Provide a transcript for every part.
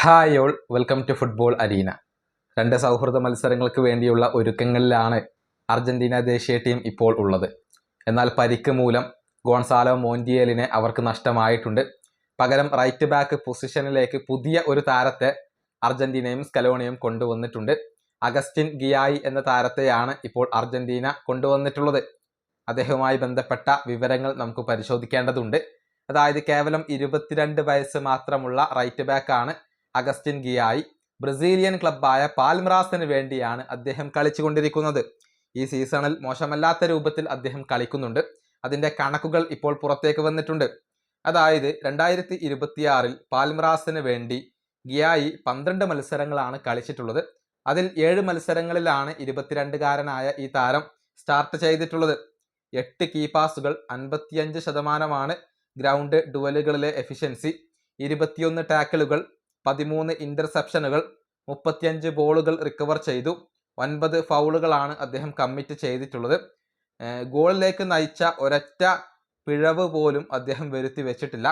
Hi all, welcome to football arena. രണ്ട് സൗഹൃദ മത്സരങ്ങൾക്ക് വേണ്ടിയുള്ള ഒരുക്കങ്ങളിലാണ് അർജന്റീന ദേശീയ ടീം ഇപ്പോൾ ഉള്ളത്. എന്നാൽ പരിക്ക് മൂലം ഗോൺസാലോ മോന്റിയേലിനെ അവർക്ക് നഷ്ടമായിട്ടുണ്ട്. പകരം റൈറ്റ് ബാക്ക് പൊസിഷനിലേക്ക് പുതിയ ഒരു താരത്തെ അർജന്റീനയും സ്കലോണിയും കൊണ്ടുവന്നിട്ടുണ്ട്. അഗസ്റ്റിൻ ഗിയായി എന്ന താരത്തെയാണ് ഇപ്പോൾ അർജന്റീന കൊണ്ടുവന്നിട്ടുള്ളത്. അദ്ദേഹവുമായി ബന്ധപ്പെട്ട വിവരങ്ങൾ നമുക്ക് പരിശോധിക്കേണ്ടതുണ്ട്. അതായത് കേവലം 22 വയസ്സ് മാത്രമുള്ള റൈറ്റ് ബാക്കാണ് അഗസ്റ്റിൻ ഗിയായി. ബ്രസീലിയൻ ക്ലബ്ബായ പാൽമറാസിന് വേണ്ടിയാണ് അദ്ദേഹം കളിച്ചുകൊണ്ടിരിക്കുന്നത്. ഈ സീസണിൽ മോശമല്ലാത്ത രൂപത്തിൽ അദ്ദേഹം കളിക്കുന്നുണ്ട്. അതിൻ്റെ കണക്കുകൾ ഇപ്പോൾ പുറത്തേക്ക് വന്നിട്ടുണ്ട്. അതായത് 2026 പാൽമറാസിന് വേണ്ടി ഗിയായി 12 മത്സരങ്ങളാണ് കളിച്ചിട്ടുള്ളത്. അതിൽ 7 മത്സരങ്ങളിലാണ് 22-കാരനായ ഈ താരം സ്റ്റാർട്ട് ചെയ്തിട്ടുള്ളത്. 8 കീ പാസുകൾ, 55% ഗ്രൗണ്ട് ഡുവലുകളിലെ എഫിഷ്യൻസി, 21 ടാക്കിളുകൾ, 13 ഇന്റർസെപ്ഷനുകൾ, 35 ബോളുകൾ റിക്കവർ ചെയ്തു. 9 ഫൗളുകളാണ് അദ്ദേഹം കമ്മിറ്റ് ചെയ്തിട്ടുള്ളത്. ഗോളിലേക്ക് നയിച്ച ഒരൊറ്റ പിഴവ് പോലും അദ്ദേഹം വരുത്തി വെച്ചിട്ടില്ല.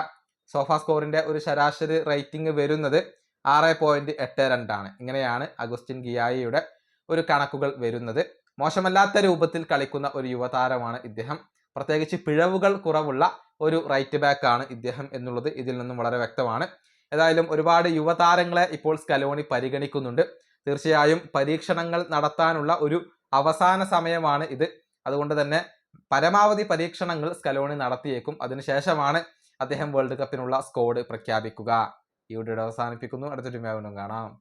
സോഫാ സ്കോറിന്റെ ഒരു ശരാശരി റേറ്റിംഗ് വരുന്നത് 6.82 ആണ്. ഇങ്ങനെയാണ് അഗസ്റ്റിൻ ഗിയായിയുടെ ഒരു കണക്കുകൾ വരുന്നത്. മോശമല്ലാത്ത രൂപത്തിൽ കളിക്കുന്ന ഒരു യുവതാരമാണ് ഇദ്ദേഹം. പ്രത്യേകിച്ച് പിഴവുകൾ കുറവുള്ള ഒരു റൈറ്റ് ബാക്ക് ആണ് ഇദ്ദേഹം എന്നുള്ളത് ഇതിൽ നിന്നും വളരെ വ്യക്തമാണ്. ഏതായാലും ഒരുപാട് യുവതാരങ്ങളെ ഇപ്പോൾ സ്കലോണി പരിഗണിക്കുന്നുണ്ട്. തീർച്ചയായും പരീക്ഷണങ്ങൾ നടത്താനുള്ള ഒരു അവസാന സമയമാണ് ഇത്. അതുകൊണ്ട് തന്നെ പരമാവധി പരീക്ഷണങ്ങൾ സ്കലോണി നടത്തിയേക്കും. അതിനുശേഷമാണ് അദ്ദേഹം വേൾഡ് കപ്പിനുള്ള സ്ക്വാഡ് പ്രഖ്യാപിക്കുക. ഈ വീഡിയോ അവസാനിപ്പിക്കുന്നു. അടുത്തൊരു വീഡിയോയിൽ കാണാം.